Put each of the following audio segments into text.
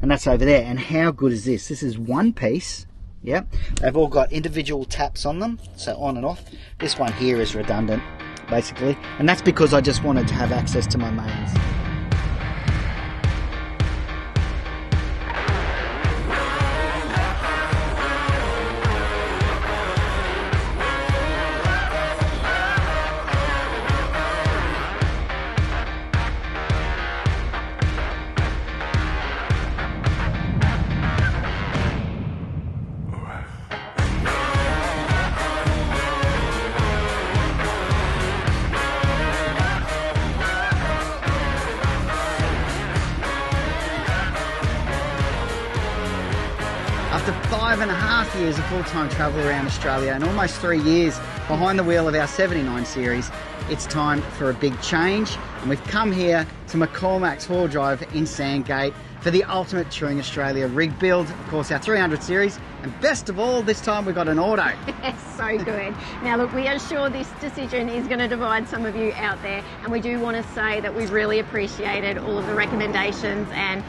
and that's over there. And how good is this? This is one piece. Yep, they've all got individual taps on them, so on and off. This one here is redundant, basically, and that's because I just wanted to have access to my mains. After 5.5 years of full-time travel around Australia and almost 3 years behind the wheel of our 79 series, it's time for a big change. And we've come here to McCormack's Four Drive in Sandgate for the ultimate Touring Australia rig build, of course our 300 series, and best of all, this time we've got an auto. So good. Now look, we are sure this decision is going to divide some of you out there, and we do want to say that we've really appreciated all of the recommendations and,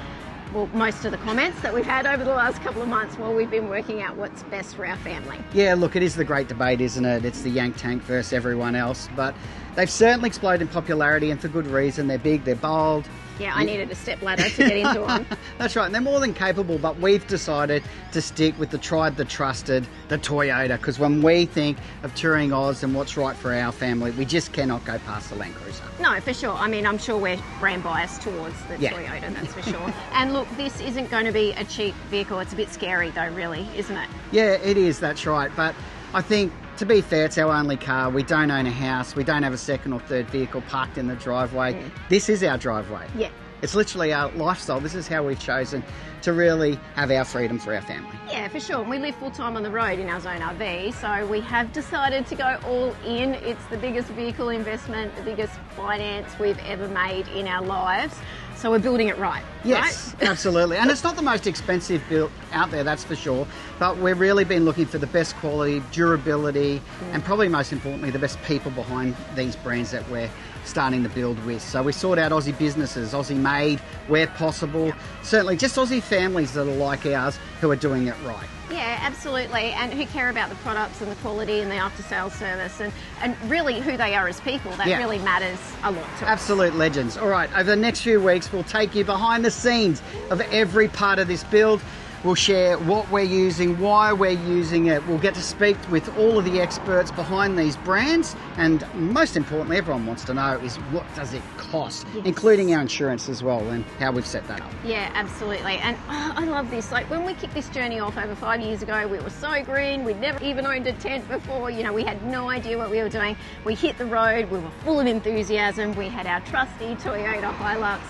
well, most of the comments that we've had over the last couple of months while we've been working out what's best for our family. Yeah, look, it is the great debate, isn't it? It's the Yank Tank versus everyone else, but they've certainly exploded in popularity, and for good reason. They're big, they're bold. Yeah, I needed a step ladder to get into them. That's right, and they're more than capable, but we've decided to stick with the tried, the trusted, the Toyota, because when we think of touring Oz and what's right for our family, we just cannot go past the LandCruiser. No, for sure. I mean, I'm sure we're brand biased towards the Toyota, that's for sure. And look, this isn't going to be a cheap vehicle. It's a bit scary though, really, isn't it? Yeah, it is, that's right. But I think, to be fair, it's our only car. We don't own a house. We don't have a second or third vehicle parked in the driveway. This is our driveway. Yeah. It's literally our lifestyle. This is how we've chosen to really have our freedom for our family. Yeah, for sure. And we live full time on the road in our Zone RV, so we have decided to go all in. It's the biggest vehicle investment, the biggest finance we've ever made in our lives. So we're building it right. Yes, right? Absolutely. And it's not the most expensive build out there, that's for sure. But we've really been looking for the best quality, durability, and probably most importantly, the best people behind these brands that we're starting to build with. So we sought out Aussie businesses, Aussie made where possible. Certainly just Aussie families that are like ours who are doing it right. Yeah, absolutely, and who care about the products and the quality and the after-sales service and really who they are as people. That really matters a lot to us. Absolute legends. All right, over the next few weeks, we'll take you behind the scenes of every part of this build. We'll share what we're using, why we're using it. We'll get to speak with all of the experts behind these brands. And most importantly, everyone wants to know is what does it cost, including our insurance as well and how we've set that up. Yeah, absolutely. And I love this. Like when we kicked this journey off over 5 years ago, we were so green. We'd never even owned a tent before. You know, we had no idea what we were doing. We hit the road. We were full of enthusiasm. We had our trusty Toyota Hilux.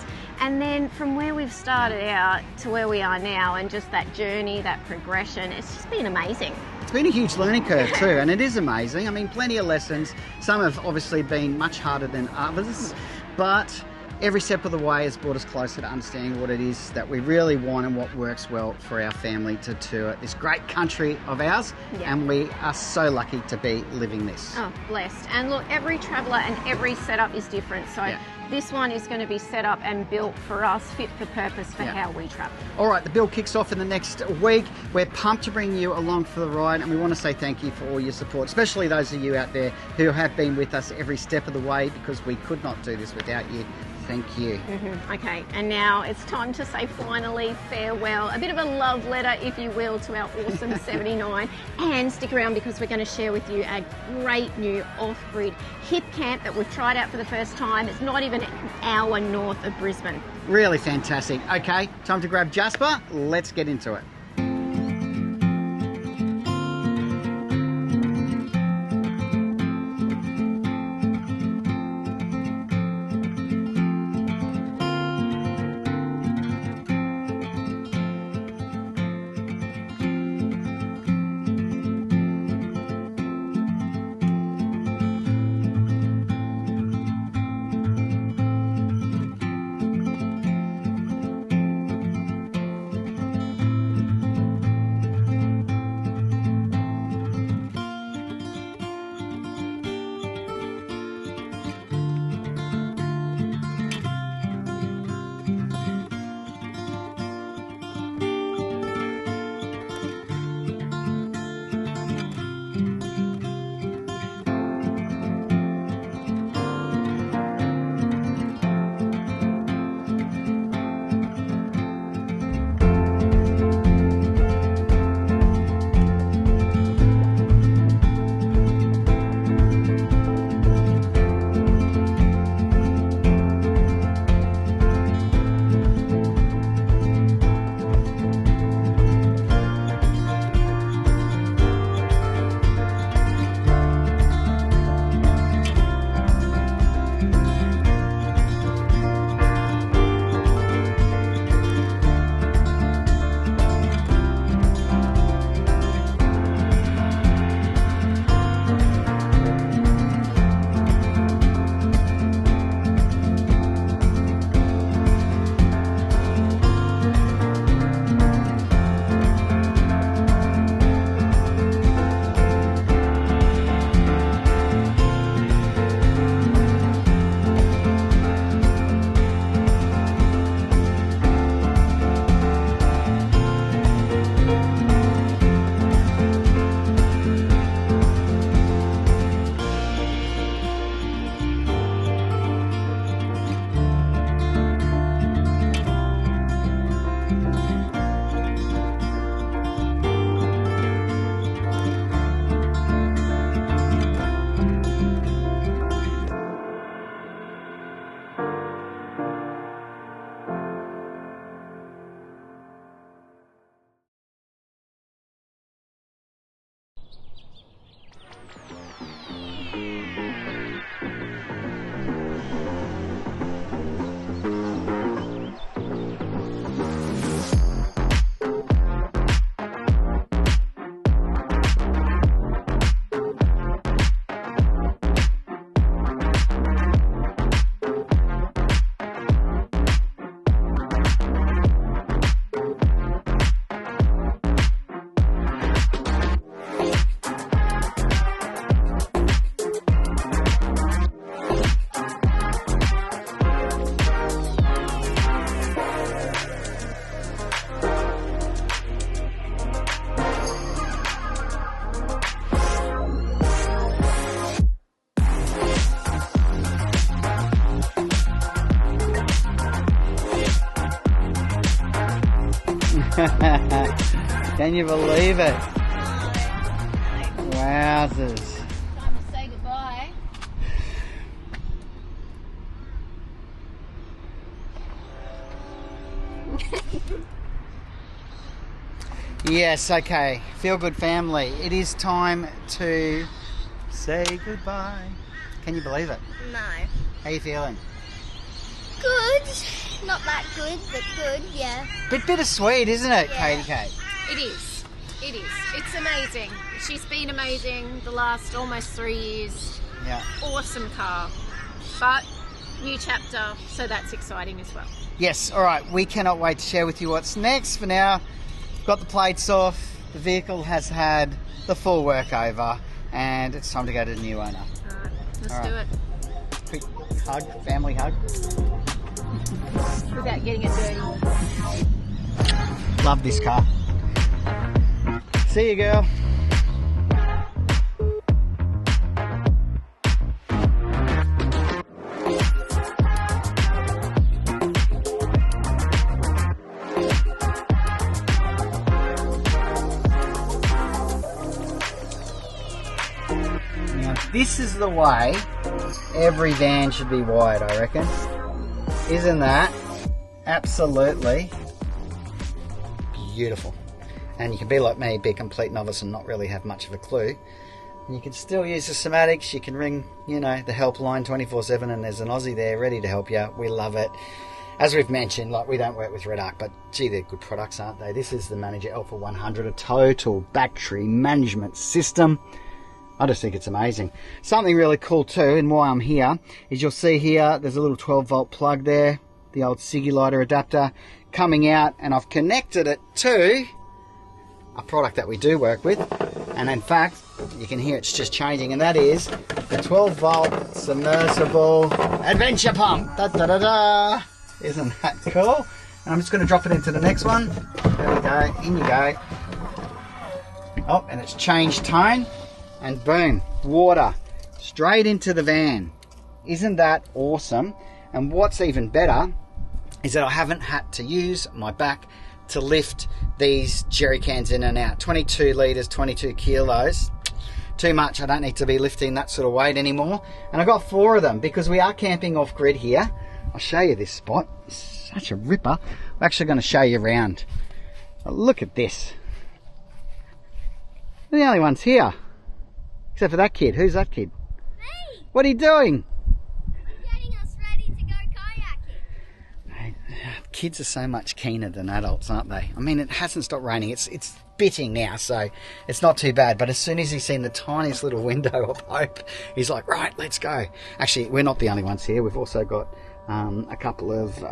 And then from where we've started out to where we are now and just that journey, that progression, it's just been amazing. It's been a huge learning curve too, and it is amazing. I mean, plenty of lessons. Some have obviously been much harder than others, but every step of the way has brought us closer to understanding what it is that we really want and what works well for our family to tour this great country of ours, and we are so lucky to be living this. Oh, blessed. And look, every traveller and every setup is different, so this one is going to be set up and built for us, fit for purpose for how we travel. All right, the build kicks off in the next week. We're pumped to bring you along for the ride, and we want to say thank you for all your support, especially those of you out there who have been with us every step of the way, because we could not do this without you. Thank you. Okay, and now it's time to say finally farewell. A bit of a love letter, if you will, to our awesome 79. And stick around because we're going to share with you a great new off-grid Hipcamp that we've tried out for the first time. It's not even an hour north of Brisbane. Really fantastic. Okay, time to grab Jasper. Let's get into it. Can you believe it? Wowzers. Time to say goodbye. Yes, okay. Feel good family. It is time to say goodbye. Can you believe it? No. How you feeling? Good. Not that good, but good, yeah. Bit bittersweet, isn't it, Yeah. Katie Kate? It is. It is. It's amazing. She's been amazing the last almost 3 years. Yeah. Awesome car. But new chapter, so that's exciting as well. Yes, all right. We cannot wait to share with you what's next. For now, got the plates off. The vehicle has had the full workover, and it's time to go to the new owner. All right, let's All right. do it. Quick hug, family hug. Without getting it dirty. Love this car. See you, girl. Now, this is the way every van should be wired, I reckon. Isn't that absolutely beautiful? And you can be like me, be a complete novice and not really have much of a clue. And you can still use the somatics. You can ring, you know, the helpline 24/7, and there's an Aussie there ready to help you. We love it. As we've mentioned, like, we don't work with Redarc, but gee, they're good products, aren't they? This is the Manager Alpha 100, a total battery management system. I just think it's amazing. Something really cool too, and why I'm here, is you'll see here, there's a little 12-volt plug there, the old Siggy lighter adapter coming out, and I've connected it to a product that we do work with. And in fact, you can hear it's just changing, and that is the 12-volt submersible adventure pump. Da, da, da, da. Isn't that cool? And I'm just going to drop it into the next one. There we go. In you go. Oh, and it's changed tone. And boom, water straight into the van. Isn't that awesome? And what's even better is that I haven't had to use my back to lift these jerry cans in and out. 22 litres, 22 kilos. Too much. I don't need to be lifting that sort of weight anymore. And I got 4 of them because we are camping off grid here. I'll show you this spot. It's such a ripper. I'm actually going to show you around. Look at this. We're the only ones here. Except for that kid. Who's that kid? Me! What are you doing? I'm getting us ready to go kayaking. Kids are so much keener than adults, aren't they? I mean, it hasn't stopped raining. It's bitting now, so it's not too bad. But as soon as he's seen the tiniest little window of hope, he's like, right, let's go. Actually, we're not the only ones here. We've also got a couple of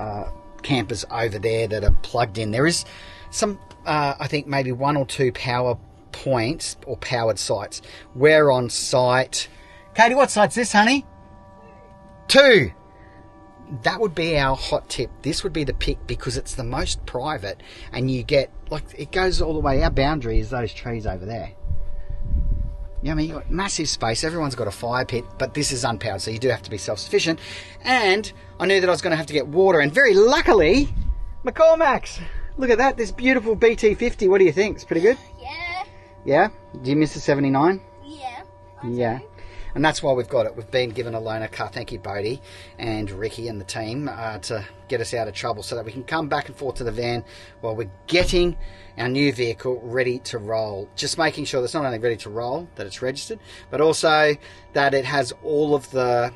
campers over there that are plugged in. There is some, I think maybe 1 or 2 power points or powered sites. We're on site. Katie, what site's this, honey? 2. That would be our hot tip. This would be the pick because it's the most private, and you get, like, it goes all the way. Our boundary is those trees over there. Yeah, I mean, you've got massive space. Everyone's got a fire pit, but this is unpowered, so you do have to be self-sufficient. And I knew that I was going to have to get water, and very luckily, McCormack's. Look at that, this beautiful BT50. What do you think? It's pretty good? Yeah. Yeah? Do you miss the 79? Yeah. Yeah. And that's why we've got it. We've been given a loaner car. Thank you, Bodie and Ricky and the team, to get us out of trouble so that we can come back and forth to the van while we're getting our new vehicle ready to roll. Just making sure that it's not only ready to roll, that it's registered, but also that it has all of the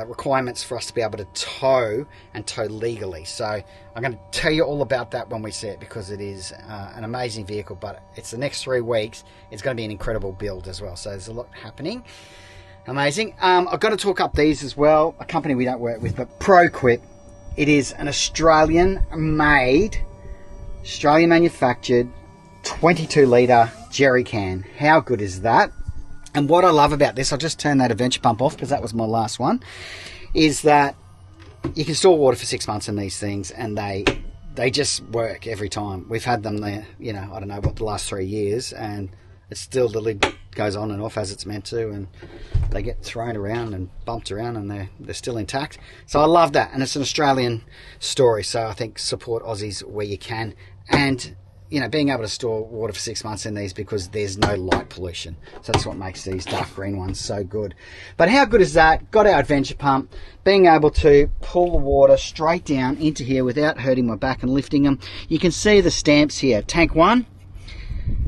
requirements for us to be able to tow and tow legally. So I'm going to tell you all about that when we see it, because it is an amazing vehicle, but it's the next 3 weeks. It's going to be an incredible build as well. So there's a lot happening. Amazing. I've got to talk up these as well. A company we don't work with, but ProQuip. It is an Australian made, Australian manufactured 22 litre jerry can. How good is that? And what I love about this, I'll just turn that adventure pump off because that was my last one, is that you can store water for 6 months in these things, and they just work every time. We've had them there, you know, I don't know what, the last 3 years, and it's still, the lid goes on and off as it's meant to, and they get thrown around and bumped around, and they're still intact. So I love that, and it's an Australian story, so I think support Aussies where you can. And you know, being able to store water for 6 months in these because there's no light pollution. So that's what makes these dark green ones so good. But how good is that? Got our adventure pump, being able to pull the water straight down into here without hurting my back and lifting them. You can see the stamps here, tank 1,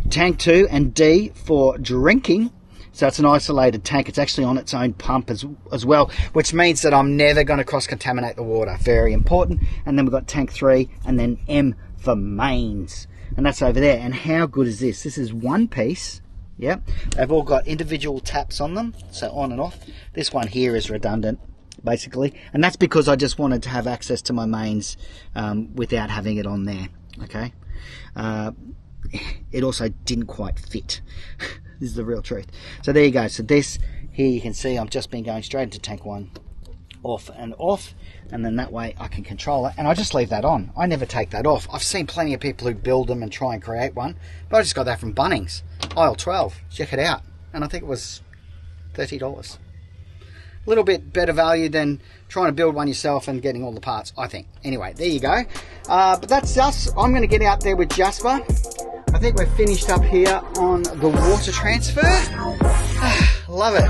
tank 2 and D for drinking. So it's an isolated tank. It's actually on its own pump as well, which means that I'm never going to cross-contaminate the water. Very important. And then we've got tank 3 and then M for mains. And that's over there. And how good is this? This is one piece. Yep. They've all got individual taps on them, so on and off. This one here is redundant, basically. And that's because I just wanted to have access to my mains without having it on there. Okay. It also didn't quite fit. This is the real truth. So there you go. So this here you can see I've just been going straight into tank 1, off and off, and then that way I can control it, and I just leave that on. I never take that off. I've seen plenty of people who build them and try and create one, but I just got that from Bunnings, aisle 12. Check it out. And I think it was $30. A little bit better value than trying to build one yourself and getting all the parts, I think. Anyway, there you go. But that's us. I'm going to get out there with Jasper. I think we're finished up here on the water transfer. Love it.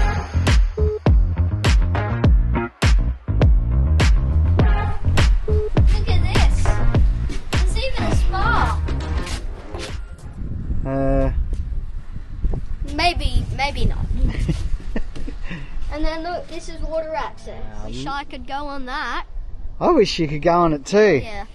Look at this. There's even a spa. Maybe not. And then look, this is water access. Wish I could go on that. I wish you could go on it too. Yeah.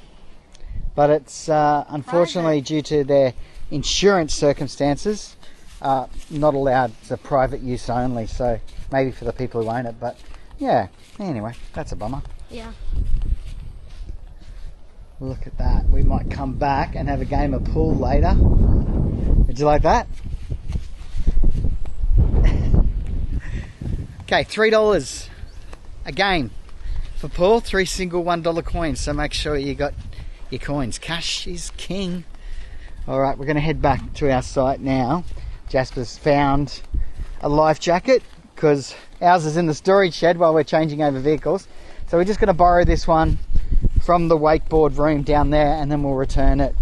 But it's unfortunately due to their insurance circumstances not allowed. It's a private use only, so maybe for the people who own it, but yeah, anyway, that's a bummer. Yeah. Look at that. We might come back and have a game of pool later. Would you like that? Okay, $3 a game for pool, 3 single $1 coins, so make sure you got your coins. Cash is king. Alright, we're going to head back to our site now. Jasper's found a life jacket because ours is in the storage shed while we're changing over vehicles. So we're just going to borrow this one from the wakeboard room down there and then we'll return it.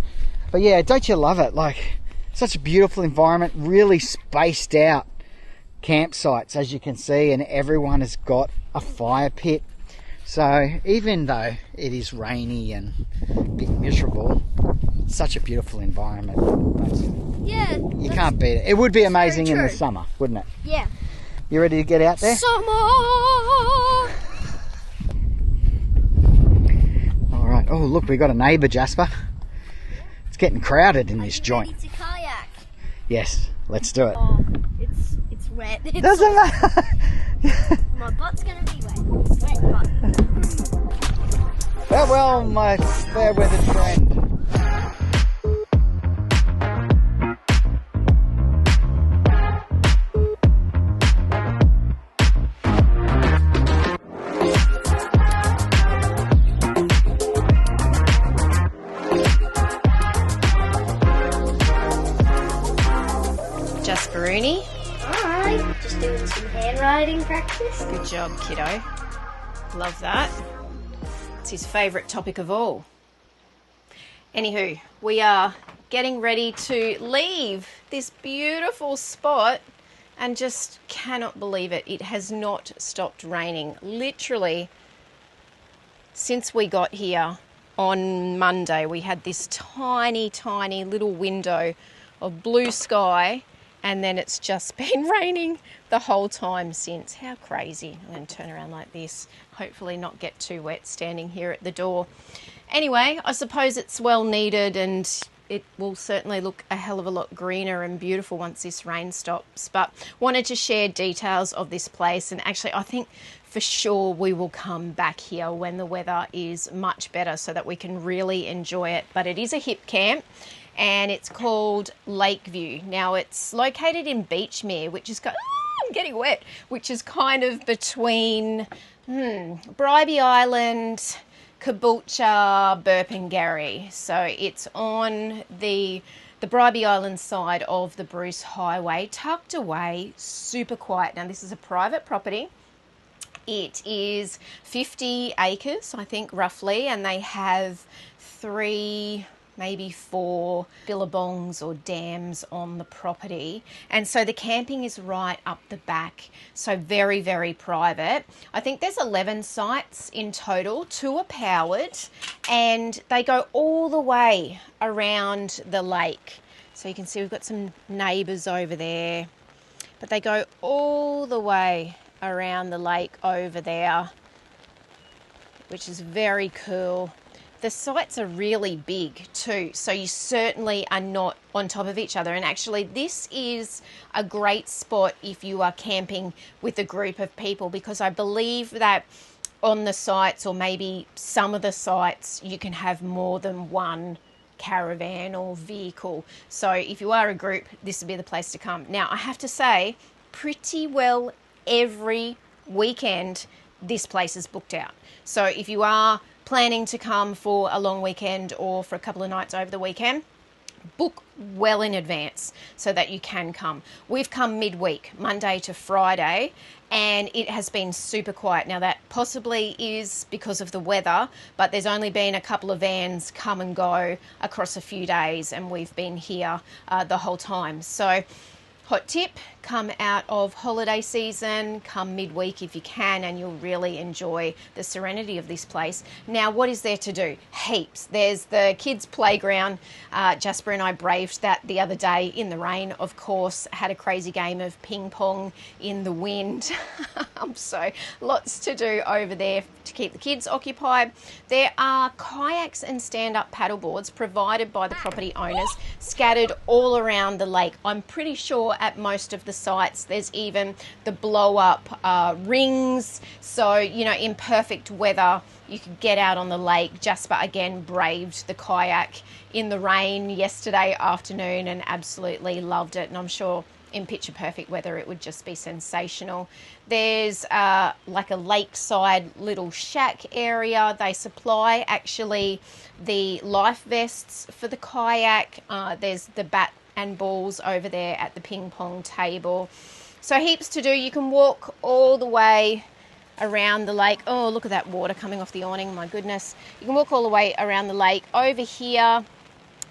But yeah, don't you love it? Like, such a beautiful environment, really spaced out campsites as you can see, and everyone has got a fire pit. So even though it is rainy and a bit miserable, it's such a beautiful environment. Yeah. You can't beat it. It would be amazing in the summer, wouldn't it? Yeah. You ready to get out there? Summer! Alright. Oh, look, we got a neighbour, Jasper. It's getting crowded in this joint. Ready to kayak? Yes, let's do it. Oh, it's wet. It's Doesn't matter. My butt's gonna be wet. Wet butt. Farewell, my fair-weathered friend. Jasperini. Hi. Just doing some handwriting practice. Good job, kiddo. Love that. It's his favourite topic of all. Anywho, we are getting ready to leave this beautiful spot and just cannot believe it. It has not stopped raining. Literally, since we got here on Monday, we had this tiny, tiny little window of blue sky, and then it's just been raining the whole time since. How crazy. I'm going to turn around like this. Hopefully not get too wet standing here at the door. Anyway, I suppose it's well needed and it will certainly look a hell of a lot greener and beautiful once this rain stops. But wanted to share details of this place, and actually I think for sure we will come back here when the weather is much better so that we can really enjoy it. But it is a hip camp, and it's called Lakeview. Now it's located in Beachmere, which is I'm getting wet, which is kind of between Bribie Island, Caboolture, Burpengary. So it's on the Bribie Island side of the Bruce Highway, tucked away, super quiet. Now this is a private property. It is 50 acres, I think, roughly, and they have 3 maybe 4 billabongs or dams on the property. And so the camping is right up the back. So very, very private. I think there's 11 sites in total. 2 are powered and they go all the way around the lake. So you can see we've got some neighbours over there, but they go all the way around the lake over there, which is very cool. The sites are really big too, so you certainly are not on top of each other. And actually, this is a great spot if you are camping with a group of people, because I believe that on the sites, or maybe some of the sites, you can have more than one caravan or vehicle. So if you are a group, this would be the place to come. Now, I have to say, pretty well every weekend, this place is booked out. So if you are planning to come for a long weekend or for a couple of nights over the weekend, book well in advance so that you can come. We've come midweek, Monday to Friday, and it has been super quiet. Now that possibly is because of the weather, but there's only been a couple of vans come and go across a few days, and we've been here the whole time. So hot tip, come out of holiday season, come midweek if you can, and you'll really enjoy the serenity of this place. Now, what is there to do? Heaps. There's the kids' playground. Jasper and I braved that the other day in the rain, of course. Had a crazy game of ping pong in the wind. So lots to do over there to keep the kids occupied. There are kayaks and stand-up paddleboards provided by the property owners, scattered all around the lake. I'm pretty sure at most of the sites there's even the blow-up rings. So, you know, in perfect weather, you could get out on the lake. Jasper again braved the kayak in the rain yesterday afternoon and absolutely loved it. And I'm sure in picture perfect weather it would just be sensational. There's like a lakeside little shack area. They supply actually the life vests for the kayak. There's the bat and balls over there at the ping pong table. So heaps to do. You can walk all the way around the lake. Oh, look at that water coming off the awning, my goodness. You can walk all the way around the lake. Over here,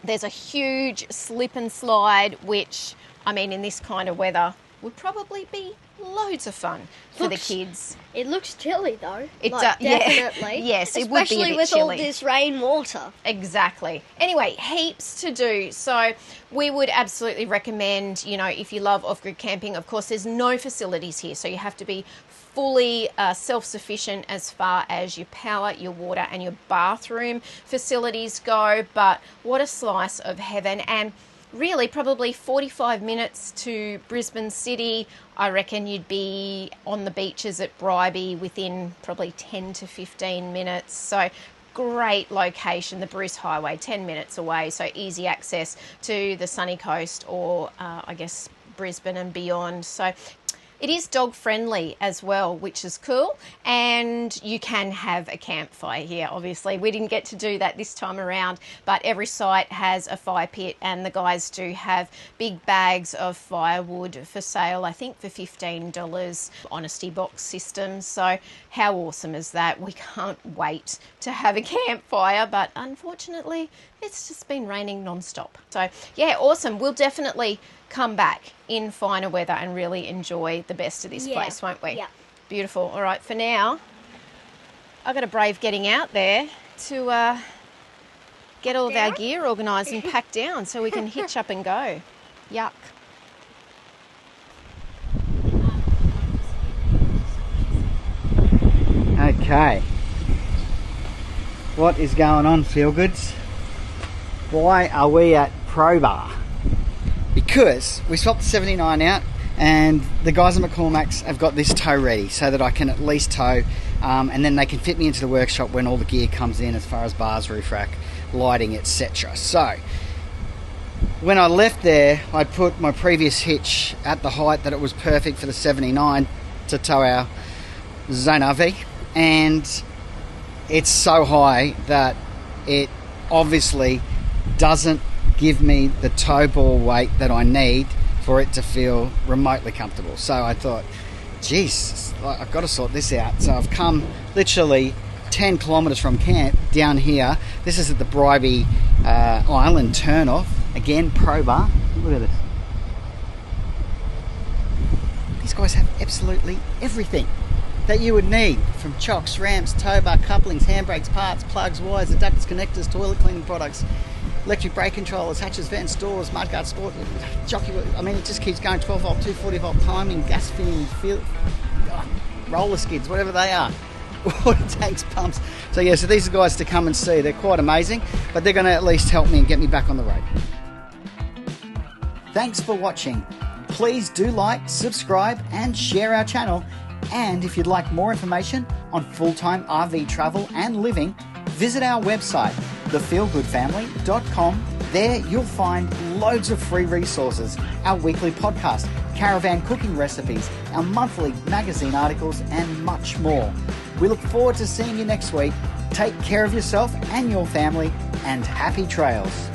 there's a huge slip and slide, which, I mean, in this kind of weather, would probably be loads of fun for the kids. It looks chilly though. It like, does, definitely. Yeah. Yes, it would be a bit especially with chilly. all this rainwater. Exactly. Anyway, heaps to do. So we would absolutely recommend, you know, if you love off-grid camping, of course, there's no facilities here. So you have to be fully self-sufficient as far as your power, your water and your bathroom facilities go. But what a slice of heaven. And really probably 45 minutes to Brisbane City. I reckon you'd be on the beaches at Bribie within probably 10 to 15 minutes. So great location, the Bruce Highway, 10 minutes away. So easy access to the sunny coast or I guess Brisbane and beyond. So it is dog friendly as well, which is cool. And you can have a campfire here, obviously. We didn't get to do that this time around, but every site has a fire pit and the guys do have big bags of firewood for sale, I think for $15, honesty box system. So how awesome is that? We can't wait to have a campfire, but unfortunately, it's just been raining non-stop. So yeah, awesome. We'll definitely come back in finer weather and really enjoy the best of this place, won't we? Yeah. Beautiful. All right, for now, I've got to brave getting out there to get all of our gear organised and packed down so we can hitch up and go. Yuck. Okay. What is going on, Feel Goods? Why are we at Pro Bar? Because we swapped the 79 out and the guys at McCormack's have got this tow ready so that I can at least tow and then they can fit me into the workshop when all the gear comes in as far as bars, roof rack, lighting, etc. So when I left there, I put my previous hitch at the height that it was perfect for the 79 to tow our Zone RV, and it's so high that it obviously doesn't give me the tow ball weight that I need for it to feel remotely comfortable. So I thought, geez, I've got to sort this out. So I've come literally 10 kilometres from camp down here. This is at the Bribie island turn off. Again, Pro Bar. Look at this. These guys have absolutely everything that you would need, from chocks, ramps, tow bar, couplings, handbrakes, parts, plugs, wires, adapters, connectors, toilet cleaning products, electric brake controllers, hatches, vents, doors, mudguard, sport, jockey. I mean, it just keeps going. 12 volt, 240 volt timing, gas filling, roller skids, whatever they are. Water tanks, pumps. So yeah, so these are guys to come and see. They're quite amazing, but they're going to at least help me and get me back on the road. Thanks for watching. Please do like, subscribe and share our channel. And if you'd like more information on full-time RV travel and living, visit our website, thefeelgoodfamily.com. There you'll find loads of free resources, our weekly podcast, Caravan cooking recipes, our monthly magazine articles and much more. We look forward to seeing you next week. Take care of yourself and your family, and happy trails.